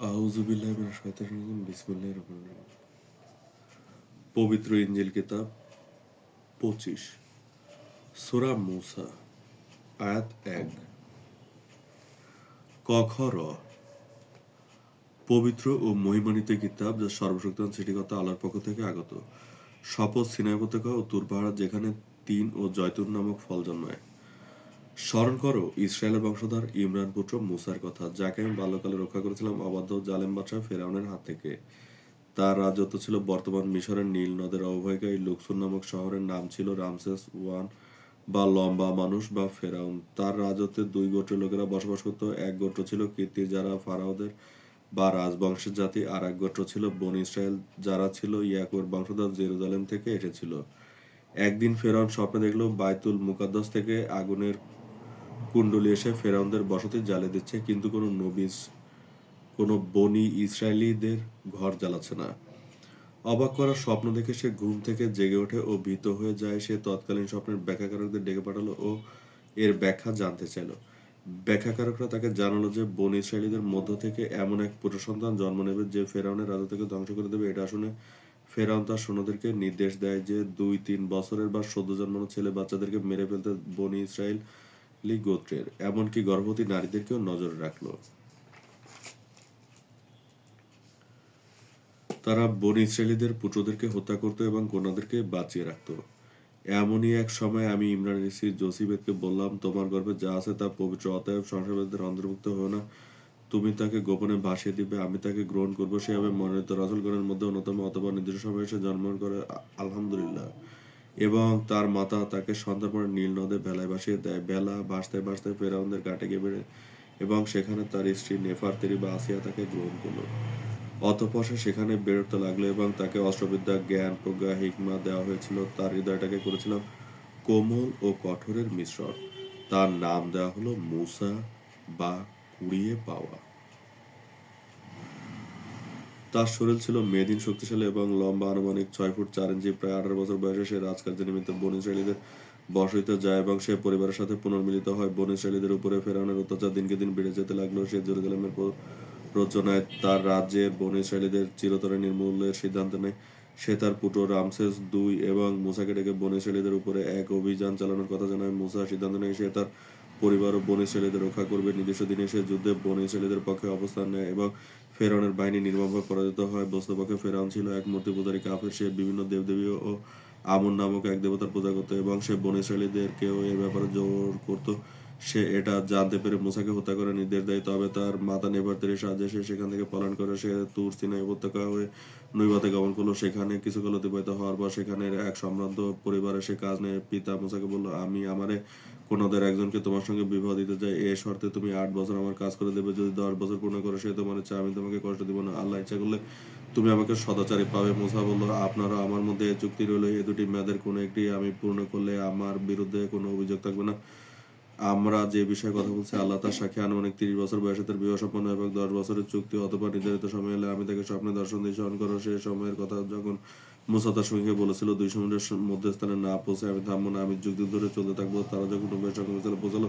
আউযু বিল্লাহি মিনাশ শাইতানির রাজিম বিসমিল্লাহির রহমানির রহিম। পবিত্র ইনজিল কিতাব 25 সূরা মূসা আয়াত 1 ক খ র। পবিত্র ও মহিমান্বিত কিতাব যা সর্বশক্তিমান সৃষ্টিকর্তা আল্লাহর পক্ষ থেকে আগত। শপথ সিনাই উপত্যকা ও তুর পাহাড় যেখানে তিন ও জয়তুন নামক ফল জন্মায়। স্মরণ করো ইসরায়েলের বংশধর ইমরান পুত্র মূসার কথা, যাকে আমি বাল্যকালে রক্ষা করেছিলাম অবাধ্য জালেম বাদশাহ ফেরাউনের হাত থেকে। তার রাজত্ব ছিল বর্তমান মিশরের নীল নদের অববাহিকায়। লুক্সুর নামক শহরের নাম ছিল রামসেস ওয়ান বা লম্বা মানুষ বা ফেরাউন। তার রাজত্বে দুই গোত্রের লোকেরা বসবাস করত। এক গোত্র ছিল কীর্তি, যারা ফারাওদের বা রাজবংশের জাতি, আর এক গোত্র ছিল বনী ইসরায়েল, যারা ছিল ইয়াকুবের বংশধর, জেরুজালেম থেকে এসেছিল। একদিন ফেরাউন স্বপ্নে দেখল বাইতুল মুকাদ্দাস থেকে আগুনের কুণ্ডলী এসে ফেরাউনদের বসতি জ্বালিয়ে দিচ্ছে, কিন্তু কোনো বনী ইসরায়েলীদের ঘর জ্বালাচ্ছে না। অবাক করা স্বপ্ন দেখে সে ঘুম থেকে জেগে ওঠে ও ভীত হয়ে যায়। সে তৎকালীন স্বপ্নের ব্যাখ্যাকারকদের ডেকে পাঠালো ও এর ব্যাখ্যা জানতে চাইল। ব্যাখ্যাকারকরা তাকে জানালো যে বনী ইসরায়েলীদের মধ্য থেকে এমন এক পুত্র সন্তান জন্ম নেবে যে ফেরাউনের রাজত্বকে ধ্বংস করে দেবে। এটা শুনে ফেরাউন তার সৈন্যদেরকে নির্দেশ দেয় যে 2-3 বছরের বা সদ্য জন্মানো ছেলে বাচ্চাদেরকে মেরে ফেলতে বনী ইসরায়েলি গোত্রের, এমনকি গর্ভবতী নারীদেরকেও নজরে রাখলো। তারা বনী ইসরায়েলীদের পুত্রদেরকে হত্যা করত এবং কন্যাদেরকে বাঁচিয়ে রাখত। এমনই এক সময় আমি ইমরানের স্ত্রী জোসিবেতকে বললাম, তোমার গর্ভে যা আছে তা পবিত্র, অতএব সংসারবাদীদের অন্তর্ভুক্ত হও না। তুমি তাকে গোপনে ভাসিয়ে দিবে, আমি তাকে গ্রহণ করবো। সে হবে মনোনীত রাসূলগণের মধ্যে অন্যতম, অথবা নির্দিষ্ট সময়ে সে জন্মগ্রহণ করে আলহামদুলিল্লাহ। এবং তার মাতা তাকে সন্তানপরে নীল নদে ভেলায় ভাসিয়ে দেয়। ভেলা ভাসতে ভাসতে ফেরাউনদের ঘাটে গিয়ে বেড়ে এবং সেখানে তার স্ত্রী নেফারতেরি বা আসিয়া তাকে গ্রহণ করল। অতঃপর সে সেখানে বেরোতে লাগলো এবং তাকে অস্ত্রবিদ্যা, জ্ঞান, প্রজ্ঞা, হিকমা দেওয়া হয়েছিল। তার হৃদয়টাকে করেছিলাম কোমল ও কঠোরের মিশ্রণ। তার নাম দেওয়া হলো মূসা বা কুড়িয়ে পাওয়া। তার শরীর ছিল মেদিন, শক্তিশালী এবং লম্বা, আনুমানিক 6 ফুট 4 ইঞ্চি। প্রায় 18 বছর বয়সে সে রাজকার্যের নিমিত্ত বনী ইসরায়েলীদের বসতিতে যায় এবং সে পরিবারের সাথে পুনর্মিলিত হয়। বনী ইসরায়েলীদের উপরে ফেরাউনের অত্যাচার দিনকে দিন বেড়ে যেতে লাগলো। সে জেরুজালেমের প্ররোচনায় তার রাজ্যের বনী ইসরায়েলীদের চিরতরে নির্মূলের সিদ্ধান্ত নেয়। সে তার পুত্র রামসেস 2 এবং মূসাকে ডেকে বনী ইসরায়েলীদের উপরে এক অভিযান চালানোর কথা জানায়। মূসা সিদ্ধান্ত নেয় সে তার পরিবার ও বনী ইসরায়েলীদের রক্ষা করবে। নির্দিষ্ট দিনে সে যুদ্ধে বনী ইসরায়েলীদের পক্ষে অবস্থান নেয় এবং ফেরাউনের বাহিনী নির্মমভাবে পরাজিত হয়। বস্তুপক্ষে ফেরাউন ছিল এক মূর্তি পূজারী কাফের। সে বিভিন্ন দেবদেবী ও আমন নামক এক দেবতার পূজা করত এবং সে বনী ইসরায়েলীদেরকেও এর ব্যাপারে জোর করত। সে এটা জানতে পেরে মূসাকে হত্যা করার নির্দেশ দেয়। তবে তার মাতা নেফারতির সাহায্যে সে সেখান থেকে পলায়ন করে। সে তুর সিনাই উপত্যকা হয়ে নৈবাতে গমন করলো। সেখানে কিছুকাল অতিবাহিত হওয়ার পর সেখানের এক সম্ভ্রান্ত পরিবারে সে কাজ নেয়। পিতা মূসাকে বলল, আমি আমারে কন্যাদের একজনকে তোমার সঙ্গে বিবাহ দিতে চাই। এ শর্তে তুমি 8 বছর আমার কাজ করে দেবে। যদি 10 বছর পূর্ণ করো সে তোমার ইচ্ছা, আমি তোমাকে কষ্ট দিব না। আল্লাহ ইচ্ছা করলে তুমি আমাকে সদাচারী পাবে। মূসা বলল, আপনারা আমার মধ্যে এ চুক্তি রইল, এ দুটি মেয়াদের কোনো একটি আমি পূর্ণ করলে আমার বিরুদ্ধে কোনো অভিযোগ থাকবে না। আমরা যে বিষয়ে কথা বলছি আল্লাহ তার সাক্ষী, আনুমানিক 30 বছর বয়সে তার বিবাহ সম্পন্ন এবং 10 বছরের চুক্তি। অথবা নির্ধারিত সময় এলে আমি তাকে স্বপ্নে দর্শন দিয়ে স্মরণ করো। সে সময়ের কথা যখন মূসা তার সঙ্গে বলেছিল, 2 সমুদ্রের মধ্যস্থানে না পৌঁছে আমি থামবো না, আমি যুগ যুগ ধরে চলতে থাকবো। তারা যখন উভয়ের সঙ্গে পৌঁছালো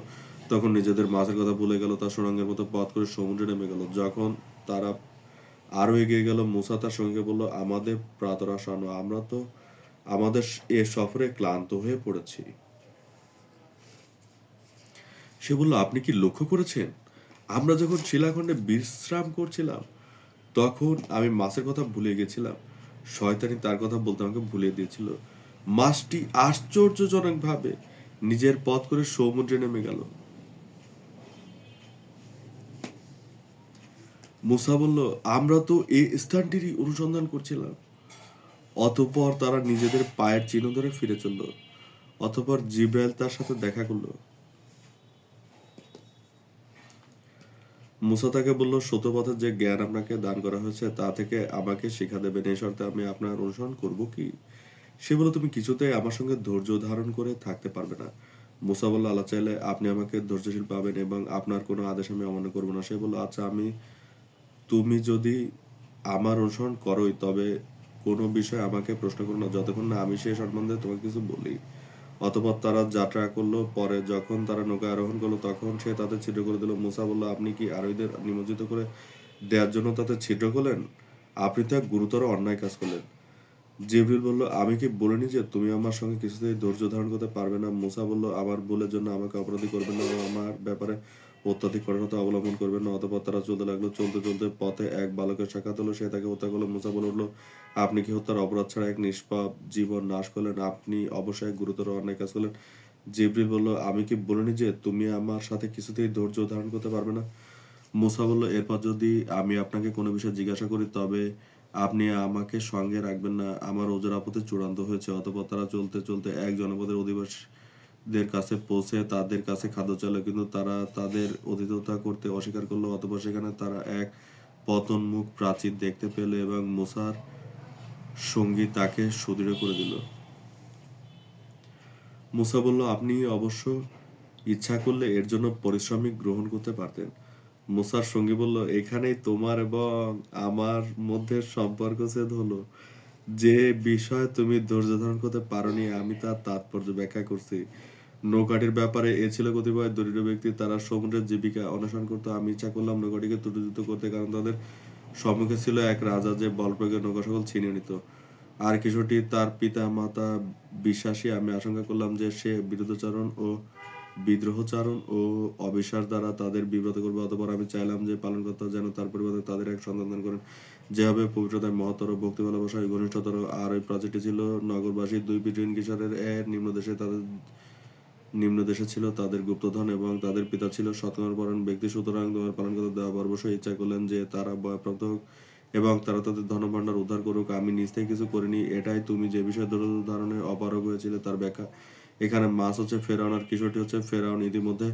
তখন নিজেদের মাঝের কথা ভুলে গেল। তার সুড়ঙ্গের মতো পথ করে সমুদ্রে নেমে গেল। যখন তারা আরো এগিয়ে গেল, মূসা তার সঙ্গে বলল, আমাদের প্রাতরাশ আনো, আমরা তো আমাদের এ সফরে ক্লান্ত হয়ে পড়েছি। সে বলল, আপনি কি লক্ষ্য করেছেন, আমরা যখন শিলাখণ্ডে বিশ্রাম করছিলাম তখন আমি মাছের কথা ভুলে গেছিলাম। শয়তানি তার কথা বলতে আমাকে ভুলিয়ে দিয়েছিল। মাছটি আশ্চর্যজনকভাবে নিজের পথ করে সমুদ্রে নেমে গেল। মূসা বলল, আমরা তো এই স্থানটিরই অনুসন্ধান করছিলাম। অতঃপর তারা নিজেদের পায়ের চিহ্ন ধরে ফিরে চলল। অতঃপর জিব্রাইল তার সাথে দেখা করলো। মূসা তাকে বলল, সত্য পথের যে জ্ঞান আপনাকে দান করা হয়েছে তা থেকে আমাকে শিক্ষা দেবেন, এই শর্তে আমি আপনার অনুসরণ করব কি? সে বলল, তুমি কিছুতেই আমার সঙ্গে ধৈর্য ধারণ করে থাকতে পারবে না। মূসা বলল, আল্লাহ চাইলে আপনি আমাকে ধৈর্যশীল পাবেন এবং আপনার কোনো আদেশ আমি অমান্য করব না। সে বলল, আচ্ছা, তুমি যদি আমার অনুসরণ করোই তবে কোনো বিষয়ে আমাকে প্রশ্ন করো না, যতক্ষণ না আমি সে সম্বন্ধে তোমাকে কিছু বলি। অতঃপর তারা যাত্রা করলো। পরে যখন তারা নৌকায় আরোহণ করলো তখন সে তাদের ছিদ্র করে দিল। মূসা বলল, আপনি কি আরোহীদের নিমজ্জিত করে দেওয়ার জন্য তাতে ছিদ্র করলেন? আপনি তো এক গুরুতর অন্যায় কাজ করলেন। জিবরিল বলল, আমি কি বলিনি যে তুমি আমার সঙ্গে কিছুতেই ধৈর্য ধারণ করতে পারবে না? মুসা বলল, আমার ভুলের জন্য আমাকে অপরাধী করবেন না ও আমার ব্যাপারে অত্যধিক কঠোরতা অবলম্বন করবেন না। অতঃপর তারা চলতে লাগলো। চলতে চলতে পথে এক বালকের সাক্ষাৎ হলো। সে তাকে হত্যা করলো। মুসা বলে উঠল, আপনি কি হত্যার অপরাধ ছাড়া এক নিষ্পাপ জীবন নাশ করলেন? আপনি অবশ্যই এক গুরুতর অন্যায় কাজ করলেন। জিবরিল বলল, আমি কি বলিনি যে তুমি আমার সাথে কিছুতেই ধৈর্য ধারণ করতে পারবে না? মুসা বলল, এরপর যদি আমি আপনাকে কোনো বিষয় জিজ্ঞাসা করি তবে আপনি আমাকে সঙ্গে রাখবেন না। আমার ওজর আপত্তি চূড়ান্ত হয়েছে। অতঃপর তারা চলতে চলতে এক জনপদের অধিবাসীদের কাছে পৌঁছে তাদের কাছে খাদ্য চাইল, কিন্তু তারা তাদের আতিথেয়তা করতে অস্বীকার করলো। অতঃপর সেখানে তারা এক পতনমুখ প্রাচীর দেখতে পেল এবং মুসার সঙ্গী তাকে সুদৃঢ় করে দিল। মুসা বলল, আপনি অবশ্য ইচ্ছা করলে এর জন্য পারিশ্রমিক গ্রহণ করতে পারতেন। মুসার সঙ্গী বলল, এখানেই তোমার এবং আমার মধ্যে সম্পর্ক ছেদ হলো। যে বিষয়ে তুমি ধৈর্য ধারণ করতে পারোনি আমি তার তাৎপর্য ব্যাখ্যা করছি। নৌকাটির ব্যাপারে এ ছিল কতিপয় দরিদ্র ব্যক্তি, তারা সমুদ্রের জীবিকা অন্বেষণ করতো। আমি ইচ্ছা করলাম নৌকাটিকে ত্রুটিযুক্ত করতে, কারণ তাদের সম্মুখে ছিল এক রাজা যে বল প্রয়োগে নৌকা সকল ছিনিয়ে নিত। আর কিশোরটি তার পিতা মাতা বিশ্বাসী। আমি আশঙ্কা করলাম যে সে বিরুদ্ধাচরণ ও বিদ্রোহচারণ ও অবিশ্বাস দ্বারা তাদের বিব্রত করবে। অতঃপর আমি চাইলাম যে পালনকর্তা যেন তার পরিবর্তে তাদের এক সন্তান দান করেন, যেভাবে পবিত্রতায় মহত্তর, ভক্তি ভালোবাসায় ঘনিষ্ঠতর। আর ওই প্রাচীরটি ছিল নগরবাসী দুই পিতৃহীন কিশোরের নিম্নদেশে ছিল তাদের গুপ্তধন এবং তাদের পিতা ছিল সৎকর্মপরায়ণ ব্যক্তি। সুতরাং তোমার পালনকর্তা দেওয়া অবশ্যই ইচ্ছা করলেন যে তারা বয়প্রাপ্ত হোক এবং তারা তাদের ধনভাণ্ডার উদ্ধার করুক। আমি নিজ থেকে কিছু করিনি। এটাই তুমি যে বিষয়ে ধৈর্য ধারণে অপারগ হয়েছিলে তার ব্যাখ্যা। এখানে মাছ হচ্ছে ফেরাউন আর কিশোরটি হচ্ছে ফেরাউন। ইতিমধ্যে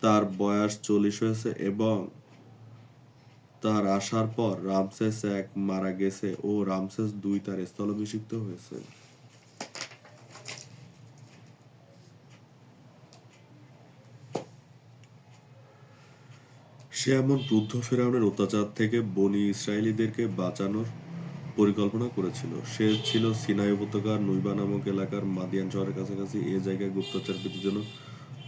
তার বয়স 40 হয়েছে এবং তার আসার পর রামসেস এক মারা গেছে ও রামসেস 2 তার স্থলাভিষিক্ত হয়েছে। সে এমন ক্রুদ্ধ ফেরাউনের অত্যাচার থেকে বনী ইসরায়েলীদেরকে বাঁচানোর পরিকল্পনা করেছিল। সে ছিল সিনাই উপত্যকার নুইবা নামক এলাকার মাদিয়ান শহরের কাছাকাছি। এ জায়গায় গুপ্তচর বৃত্তির জন্য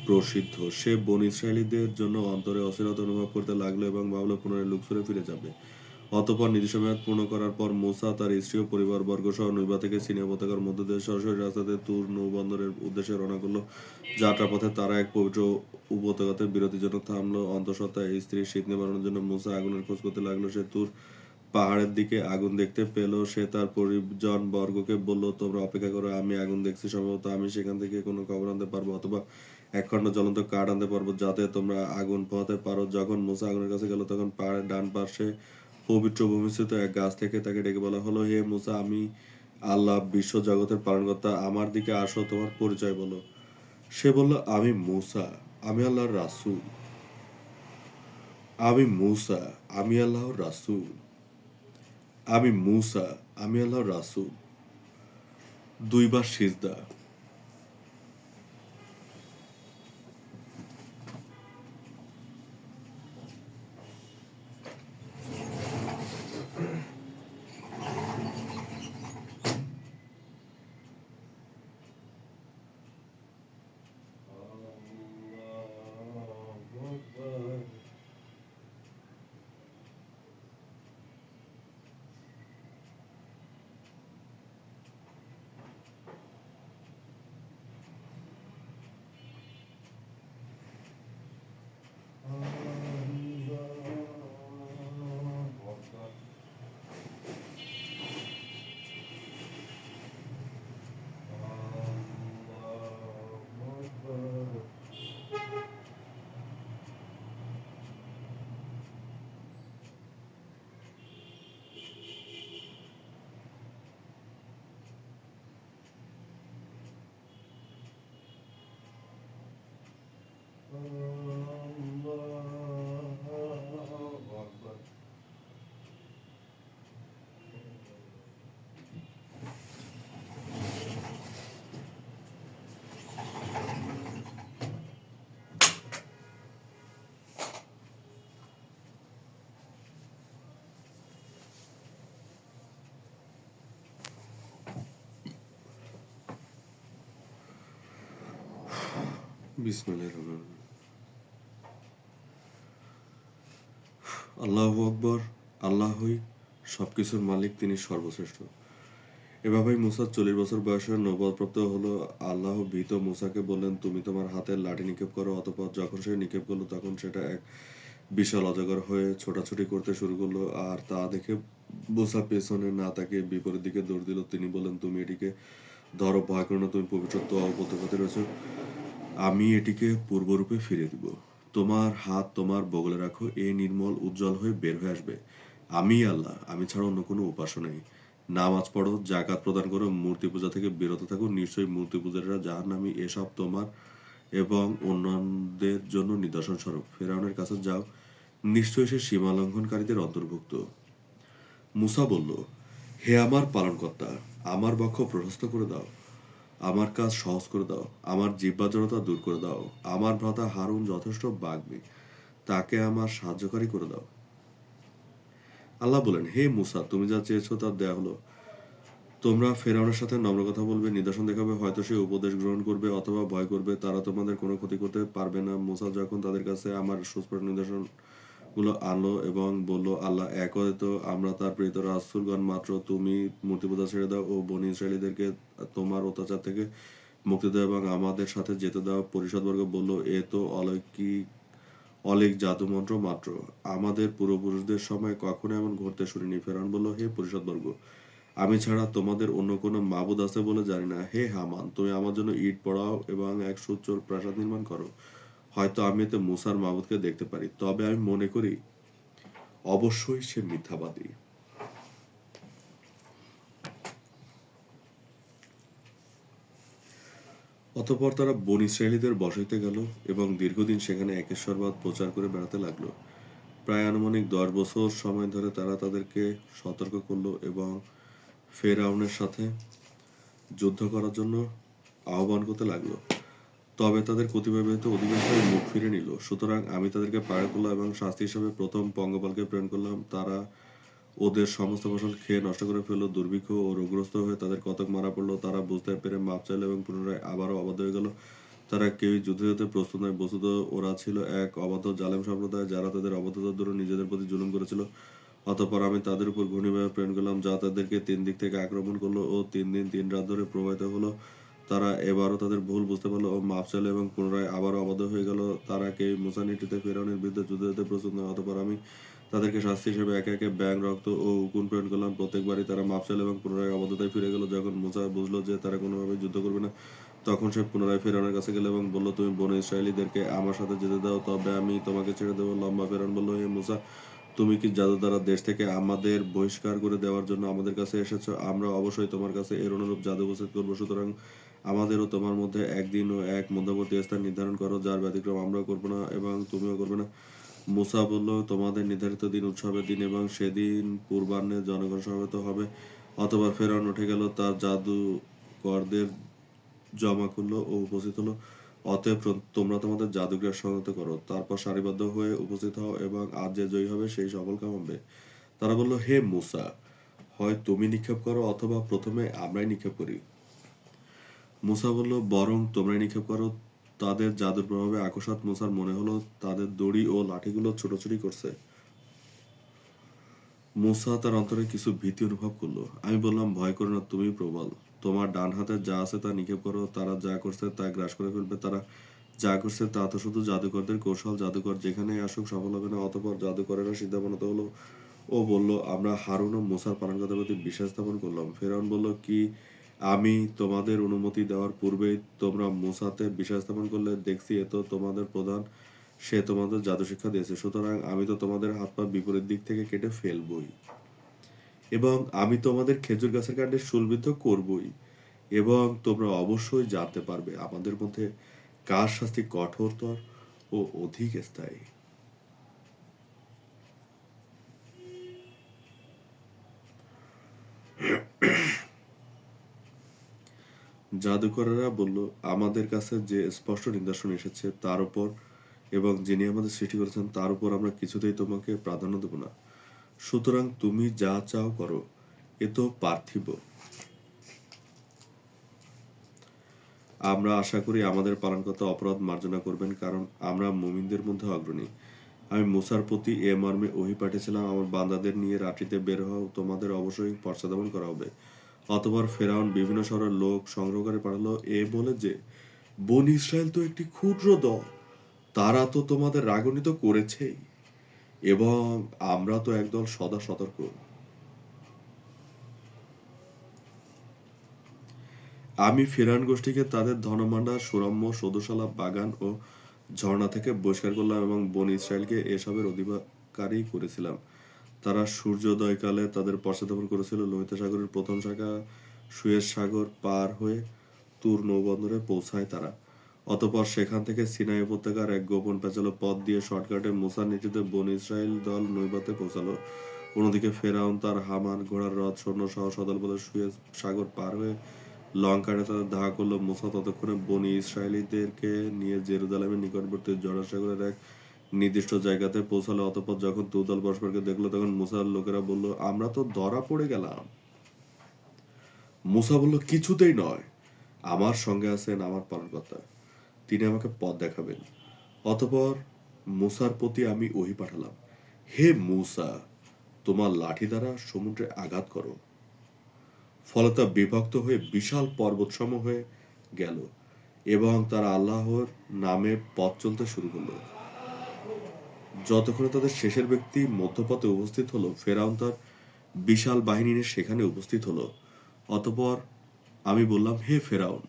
প্রসিদ্ধ। সে বনী ইসরায়েলীদের জন্য অন্তরে অস্থিরতা অনুভব করতে লাগলো এবং ভাবলো পুনরায় লুক্সোরে ফিরে যাবে। অতঃপর নির্দিষ্ট মেয়াদ পূর্ণ করার পর মুসা তার স্ত্রী ও পরিবারবর্গ সহ নুইবা থেকে সিনিয়া উপত্যকার মধ্য দিয়ে সরাসরি রাস্তাতে তুর নৌবন্দরের উদ্দেশ্যে রওনা করলো। যাত্রাপথে তারা এক পবিত্র উপত্যকাতে বিরতির জন্য থামলো। অন্তঃসত্ত্বা স্ত্রীর শীত নিবারণের জন্য মুসা আগুনের খোঁজ করতে লাগলো। সে তুর পাহাড়ের দিকে আগুন দেখতে পেল। সে তার পরিজন বর্গকে বলল, তোমরা অপেক্ষা করো, আমি আগুন দেখছি, সম্ভবত আমি সেখান থেকে কোনো খবর আনতে পারবো অথবা এক খণ্ড জ্বলন্ত কাঠ আনতে পারবো যাতে তোমরা আগুন পোহাতে পারো। যখন মুসা আগুনের কাছে গেল তখন পাহাড়ের ডান পাশে পবিত্র ভূমিস্থিত এক গাছ থেকে তাকে ডেকে বলা হলো, হে মুসা, আমি আল্লাহ বিশ্ব জগতের পালনকর্তা, আমার দিকে আসো, তোমার পরিচয় বলো। সে বলল, আমি মুসা, আমি আল্লাহর রাসূল। আমি মুসা, আমি আল্লাহর রাসূল। আমি মুসা, আমি আল্লাহর রাসূল। 2 বার সিজদা। বিসমিল্লাহির রহমানির রহিম। আল্লাহু আকবর। আল্লাহই সবকিছুর মালিক, তিনি সর্বশ্রেষ্ঠ। এভাবেই মুসা 40 বছর বয়সে নবুওতপ্রাপ্ত হলো। আল্লাহ ভীত মুসাকে বললেন, তুমি তোমার হাতের লাঠি নিক্ষেপ করো। অতঃপর যখন সে নিক্ষেপ করলো তখন সেটা এক বিশাল অজগর হয়ে ছোটাছুটি করতে শুরু করলো, আর তা দেখে মুসা পেছনে না তাকিয়ে বিপরীত দিকে দৌড় দিল। তিনি বললেন, তুমি এটিকে ধরো, ভয় করো না, তুমি পবিত্রত্ব ও প্রত্যক্ষতে রয়েছে, আমি এটিকে পূর্বরূপে ফিরিয়ে দিব। তোমার হাত তোমার বগলে রাখো, এ নির্মল উজ্জ্বল হয়ে বের হয়ে আসবে। আমি আল্লাহ, আমি ছাড়া অন্য কোনো উপাস্য নেই। নামাজ পড়ো, জাকাত প্রদান করো, মূর্তি পূজা থেকে বিরত থাকো, নিশ্চয়ই মূর্তি পূজারীরা জাহান্নামী। এসব তোমার এবং অন্যদের জন্য নিদর্শন স্বরূপ। ফেরাউনের কাছে যাও, নিশ্চয়ই সে সীমা লঙ্ঘনকারীদের অন্তর্ভুক্ত। মুসা বলল, হে আমার পালনকর্তা, আমার বক্ষ প্রশস্ত করে দাও, আমার কাজ সহজ করে দাও, আমার জিহ্বা জড়তা দূর করে দাও। আমার ভ্রাতা হারুন যথেষ্ট বাগ্মী, তাকে আমার সাহায্যকারী করে দাও। আল্লাহ বলেন, হে মুসা, তুমি যা চেয়েছো তা দেয়া হলো। তোমরা ফেরাউনের সাথে নম্র কথা বলবে, নিদর্শন দেখাবে, হয়তো সে উপদেশ গ্রহণ করবে অথবা ভয় করবে। তারা তোমাদের কোনো ক্ষতি করতে পারবে না। মুসা যখন তাদের কাছে আমার সুস্পষ্ট নিদর্শন গুলো আনলো এবং বলল, আল্লাহ এক, হয়তো আমরা তার প্রেরিত রাসূলগণ মাত্র। তুমি মূর্তিপূজা ছেড়ে দাও ও বনী ইসরাঈলীদেরকে তোমার অত্যাচার থেকে মুক্তি দাও এবং আমাদের সাথে যেতে দাও। পরিষদবর্গ বলল, এ তো অলীক জাদুমন্ত্র মাত্র, আমাদের পূর্বপুরুষদের সময় কখনো এমন ঘটতে শুনিনি। ফেরাউন বলল, হে পরিষদবর্গ, আমি ছাড়া তোমাদের অন্য কোনো মাবুদ আছে বলে জানি না। হে হামান, তুমি আমার জন্য ইট পড়াও এবং এক সুউচ্চ প্রাসাদ নির্মাণ করো। হয়তো আমি এতে মুসার মাবুদকে দেখতে পারি, তবে আমি মনে করি অবশ্যই সে মিথ্যাবাদী। অতঃপর তারা বনী ইসরাঈলীদের বসাইতে গেল এবং দীর্ঘদিন সেখানে একেশ্বরবাদ প্রচার করে বেড়াতে লাগলো। প্রায় আনুমানিক 10 বছর সময় ধরে তারা তাদেরকে সতর্ক করলো এবং ফেরাউনের সাথে যুদ্ধ করার জন্য আহ্বান করতে লাগলো। তবে তাদের কতিপয় ব্যক্তি অধিকাংশই মুখ ফিরে নিল। সুতরাং আমি তাদেরকে পাকড় করলাম এবং শাস্তি হিসেবে প্রথম পঙ্গপালকে প্রেরণ করলাম। তারা ওদের সমস্ত ফসল খেয়ে নষ্ট করে ফেলল। দুর্ভিক্ষ ও রোগগ্রস্ত হয়ে তাদের কতক মারা পড়লো। তারা বুঝতে পেরে মাপ চাইল এবং পুনরায় আবারও অবাধ্য হয়ে গেল। তারা কেউই যুদ্ধে যেতে প্রস্তুত নয়। বস্তুত ওরা ছিল এক অবাধ্য জালেম সম্প্রদায়, যারা তাদের অবাধ্যতার দরুন নিজেদের প্রতি জুলুম করেছিল। অতঃপর আমি তাদের উপর ঘূর্ণিবায়ু প্রেরণ করলাম, যা তাদেরকে 3 দিক থেকে আক্রমণ করলো ও 3 দিন 3 রাত ধরে প্রবাহিত হলো। তারা এবারও তাদের ভুল বুঝতে পারল ও মাপ চাইল এবং পুনরায় আবারও অবাধ্য হয়ে গেল। তারা কেউই মুসা নেতৃত্বে ফেরাউনের বিরুদ্ধে যুদ্ধে যেতে প্রস্তুত নয়। অতঃপর আমি তাদেরকে শাস্তি হিসেবে একে একে ব্যাঙ, রক্ত ও উকুন প্রেরণ করলাম। প্রত্যেকবারই তারা মাপ চাইল এবং পুনরায় অবাধ্যতায় ফিরে গেল। যখন মুসা বুঝলো যে তারা কোনোভাবেই যুদ্ধ করবে না, তখন সে পুনরায় ফেরাউনের কাছে গেল এবং বলল, তুমি বনী ইসরাঈলীদেরকে আমার সাথে যেতে দাও, তবে আমি তোমাকে ছেড়ে দেবো। লম্বা ফেরাউন বলল, হে মুসা, তুমি কি জাদু দ্বারা দেশ থেকে আমাদের বহিষ্কার করে দেওয়ার জন্য আমাদের কাছে এসেছো? আমরা অবশ্যই তোমার কাছে এর অনুরূপ জাদু উপস্থিত করবো। সুতরাং আমাদের ও তোমার মধ্যে একদিন ও এক মধ্যবর্তী স্থান নির্ধারণ করো, যার ব্যতিক্রম আমরাও করবো না এবং তুমিও করবে না। মুসা বলল, তোমাদের নির্ধারিত দিন উৎসবের দিন এবং সেদিন পূর্বাহ্নে জনগণ সমবেত হবে। অতঃপর ফেরাউন উঠে গেল, তার জাদুকরদের জমা করলো ও উপস্থিত হলো। অতএব তোমরা তোমাদের জাদুক্রিয়া সংহত করো, তারপর সারিবদ্ধ হয়ে উপস্থিত হও এবং আজ যে জয়ী হবে সেই সফল কাম হবে। তারা বলল, হে মুসা, হয় তুমি নিক্ষেপ করো অথবা প্রথমে আমরাই নিক্ষেপ করি। মুসা বলল, বরং তোমরাই নিক্ষেপ করো। তাদের জাদুর প্রভাবে আকস্মাৎ মুসার মনে হলো তাদের দড়ি ও লাঠিগুলো ছোটাছুটি করছে। মুসা তার অন্তরে কিছু ভীতি অনুভব করলো। আমি বললাম, ভয় করো না, তুমি প্রবল। তোমার ডান হাতে যা আছে তা নিক্ষেপ করো। তারা যা করছে তা গ্রাস করে ফেলবে। তারা যা করছে তা তো শুধু জাদুকরদের কৌশল। জাদুকর যেখানেই আসুক সফল হবে না। অতঃপর জাদুকরেরা সিদ্ধান্ত হলো ও বলল, আমরা হারুন ও মুসার পালনকর্তার প্রতি বিশ্বাস স্থাপন করলাম। ফেরাউন বলল, কি আমি তোমাদের অনুমতি দেওয়ার পূর্বেই তোমরা মুসাতে বিশ্বাস স্থাপন করলে? দেখছি এ তো তোমাদের প্রধান, সে তোমাদের জাদু শিক্ষা দিয়েছে। সুতরাং আমি তো তোমাদের হাত পা বিপরীত দিক থেকে কেটে ফেলবই এবং আমি তোমাদের খেজুর গাছের কাণ্ডে শুলবিদ্ধ করবই এবং তোমরা অবশ্যই জানতে পারবে আমাদের মধ্যে কার শাস্তি কঠোরতর ও অধিক স্থায়ী। জাদুকরেরা বলল, আমাদের কাছে যে স্পষ্ট নিদর্শন এসেছে তার উপর এবং যিনি আমাদের সৃষ্টি করেছেন তার উপর আমরা কিছুতেই তোমাকে প্রাধান্য দেব না। সুতরাং তুমি যা চাও করো, এ তো পার্থিব। আমরা আশা করি আমাদের পালনকর্তা অপরাধ মার্জনা করবেন, কারণ আমরা মুমিনদের মধ্যে অগ্রণী। আমি মূসার প্রতি এ মর্মে ওহী পাঠিয়েছিলাম, আমার বান্দাদের নিয়ে রাত্রিতে বের হও, তোমাদের অবশ্যই পশ্চাদমন করা হবে। অতঃপর ফেরাউন বিভিন্ন শহরের লোক সংগ্রহ করে পাঠালো এ বলে যে, বনী ইসরায়েল তো একটি ক্ষুদ্র দল, তারা তো তোমাদের রাগান্বিত করেছেই, এবং আমরা তো একদল সদা সতর্ক। আমি ফিরআউন গোষ্ঠীকে তাদের ধনভাণ্ডার, সুরম্য, সদুশালা, বাগান ও ঝর্ণা থেকে বহিষ্কার করলাম এবং বনী ইসরায়েলকে এসবের অধিকারী করেছিলাম। তারা সূর্যোদয়কালে তাদের পশ্চাৎপদ করেছিল। লোহিত সাগরের প্রথম শাখা সুয়েজ সাগর পার হয়ে তুর নৌবন্দরে পৌঁছায় তারা। অতঃপর সেখান থেকে সিনাই উপত্যকার এক গোপন পেঁচালো পথ দিয়ে শর্টকাটে মুসার নেতৃত্বে বনী ইসরায়েল দল নৈবাতে পৌঁছালো। অন্যদিকে ফেরাউন তার হামান, ঘোড়ার রথ, সৈন্য সহ সদলবলে সুয়েজ সাগর পার হয়ে লঙ্কায় তাদের দেখা করলো। মুসা ততক্ষণে বনী ইসরায়েলীদেরকে নিয়ে জেরুজালেমের নিকটবর্তী জর্ডান সাগরের এক নির্দিষ্ট জায়গাতে পৌঁছালো। অতঃপর যখন দুদল পরস্পরকে দেখলো তখন মুসার লোকেরা বলল, আমরা তো ধরা পড়ে গেলাম। মুসা বলল, কিছুতেই নয়, আমার সঙ্গে আছেন আমার পালনকর্তা, তিনি আমাকে পথ দেখাবেন। অতঃপর মুসার প্রতি আমি ওহী পাঠালাম, হে মুসা, তোমার লাঠি দ্বারা সমুদ্রে আঘাত করো। ফলে তা বিভক্ত হয়ে বিশাল পর্বতসম হয়ে গেল এবং তারা আল্লাহর নামে পথ চলতে শুরু করলো। যতক্ষণে তাদের শেষের ব্যক্তি মধ্যপথে উপস্থিত হলো, ফেরাউন তার বিশাল বাহিনী নিয়ে সেখানে উপস্থিত হলো। অতঃপর আমি বললাম, হে ফেরাউন,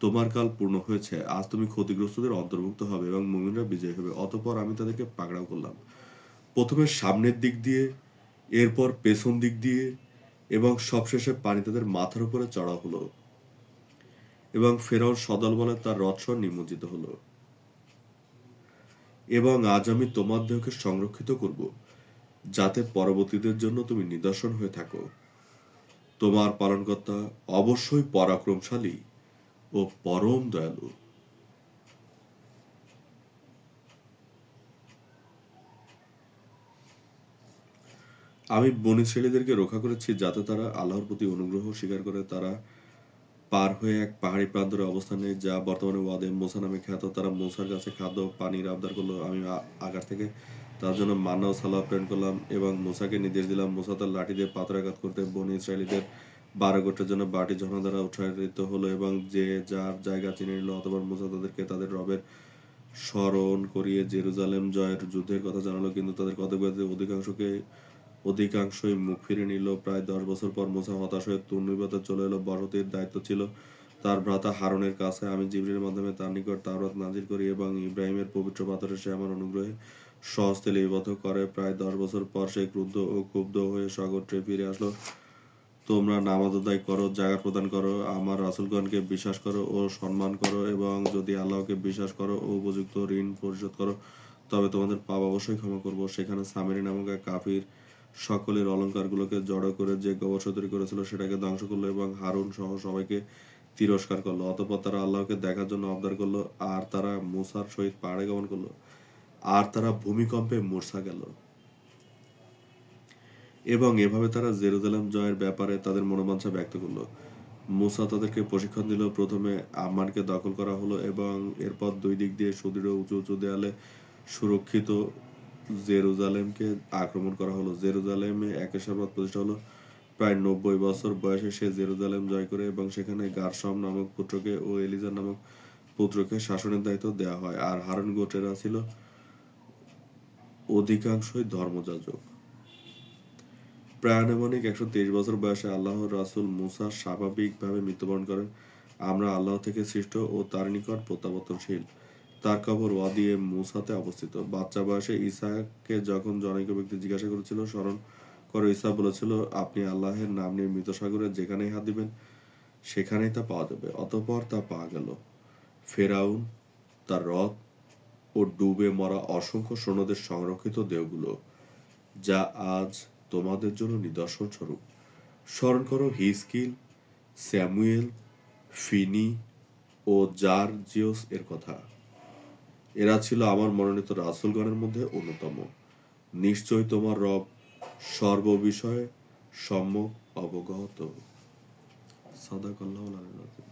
তোমার কাল পূর্ণ হয়েছে, আজ তুমি ক্ষতিগ্রস্তদের অন্তর্ভুক্ত হবে এবং মুমিনরা বিজয়ী হবে। অতঃপর আমি তাদেরকে পাকড়াও করলাম, প্রথমে সামনের দিক দিয়ে, এরপর পেছন দিক দিয়ে, এবং সবশেষে পানি তাদের মাথার উপরে চড়া হলো এবং ফেরাউন সদল বলে তার রথসহ নিমজ্জিত হলো। এবং আজ আমি তোমার দেহকে সংরক্ষিত করব, যাতে পরবর্তীদের জন্য তুমি নিদর্শন হয়ে থাকো। তোমার পালনকর্তা অবশ্যই পরাক্রমশালী ও পরম দয়ালু। আমি বনী ইসরাঈলীদেরকে রক্ষা করেছি যাতে তারা আল্লাহর প্রতি অনুগ্রহ স্বীকার করে। তারা পার হয়ে এক পাহাড়ি প্রান্তরে অবস্থান নেয় যা বর্তমানে ওয়াদে মুসা নামে খ্যাত। তারা মুসার কাছে খাদ্য পানির আবদার করলো। আমি আকাশ থেকে তার জন্য মান্না ও সালাহ প্রেরণ করলাম এবং মুসাকে নির্দেশ দিলাম মুসা তার লাঠি দিয়ে পাথর আঘাত করতে। বনী ইসরাঈলীদের 12 গোত্রের জন্য 12টি ঝর্ণা দ্বারা উৎসাহিত হলো এবং যে যার জায়গা চিনে নিল। অতঃপর মুসা তাদেরকে তাদের রবের স্মরণ করিয়ে জেরুজালেম জয়ের যুদ্ধের কথা জানালো, কিন্তু তাদের কতকদের অধিকাংশই মুখ ফিরে নিল। প্রায় 10 বছর পর মুসা হতাশ হয়ে তুর নৈবাতে চলে এলো। বসতির দায়িত্ব ছিল তার ভ্রাতা হারুনের কাছে। আমি জিবরিলের মাধ্যমে তার নিকট তাওরাত নাজিল করি এবং ইব্রাহিমের পবিত্র পাথরে সে আমার অনুগ্রহে স্বহস্তে লিপিবদ্ধ করে। প্রায় 10 বছর পর সে ক্রুদ্ধ ও ক্ষুব্ধ হয়ে স্বগোত্রে ফিরে আসলো। তোমরা নামাজ আদায় করো, জাকাত প্রদান করো, আমার রাসূলগণকে বিশ্বাস করো ও সম্মান করো, এবং যদি আল্লাহকে বিশ্বাস করো ও উপযুক্ত ঋণ পরিশোধ করো, তবে তোমাদের পাপ অবশ্যই ক্ষমা করব। সেখানে সামিরী নামক এক কাফির সকলের অলঙ্কারগুলোকে জড়ো করে যে গোবর্ষ তৈরি করেছিল সেটাকে ধ্বংস করলো এবং হারুন সহ সবাইকে তিরস্কার করলো। অতঃপর তারা আল্লাহকে দেখার জন্য আবদার করলো, আর তারা মূসার সহিত পাহাড়ে গমন করলো, আর তারা ভূমিকম্পে মূর্ছা গেল। এবং এভাবে তারা জেরুজালেম জয়ের ব্যাপারে তাদের মনোবাঞ্ছা ব্যক্ত করলো। মূসা তাদেরকে প্রশিক্ষণ দিল। প্রথমে আম্মানকে দখল করা হলো এবং এরপর দুই দিক দিয়ে সুদৃঢ় উঁচু উঁচু দেয়ালে সুরক্ষিত জেরুজালেমকে আক্রমণ করা হলো। জেরুজালেমে একেশ্বরবাদ প্রতিষ্ঠা হলো। প্রায় 90 বছর বয়সে সে জেরুজালেম জয় করে এবং সেখানে গারশম নামক পুত্রকে ও এলিজা নামক পুত্রকে শাসনের দায়িত্ব দেওয়া হয়। আর হারুন গোত্রেরা ছিল অধিকাংশই ধর্মযাজক। প্রায় আনুমানিক 123 বছর বয়সে আল্লাহর রাসূল মূসা স্বাভাবিকভাবে মৃত্যুবরণ করেন। আমরা আল্লাহ থেকে সৃষ্ট ও তার নিকট প্রত্যাবর্তনশীল। তার কবর ওয়াদি এ মূসাতে অবস্থিত। বাচ্চা বয়সে ঈসাকে যখন জনৈক ব্যক্তি জিজ্ঞাসা করেছিল, স্মরণ করো, ঈসা বলেছিল, আপনি আল্লাহের নাম নিয়ে মৃত সাগরে যেখানেই হাত দিবেন সেখানেই তা পাওয়া যাবে। অতঃপর তা পাওয়া গেল। ফেরাউন, তার রথ ও ডুবে মরা অসংখ্য সৈন্যদের সংরক্ষিত দেহগুলো, যা আজ তোমাদের জন্য নিদর্শন স্বরূপ। স্মরণ করো হিজকিল, স্যামুয়েল, ফিনি ও জারজিওস এর কথা। এরা ছিল আমার মনোনীত রাসূলগণের মধ্যে অন্যতম। নিশ্চয় তোমার রব সর্ববিষয়ে সম্যক অবগত। সাদাকাল্লাহুল আলিয়্যুল আযীম।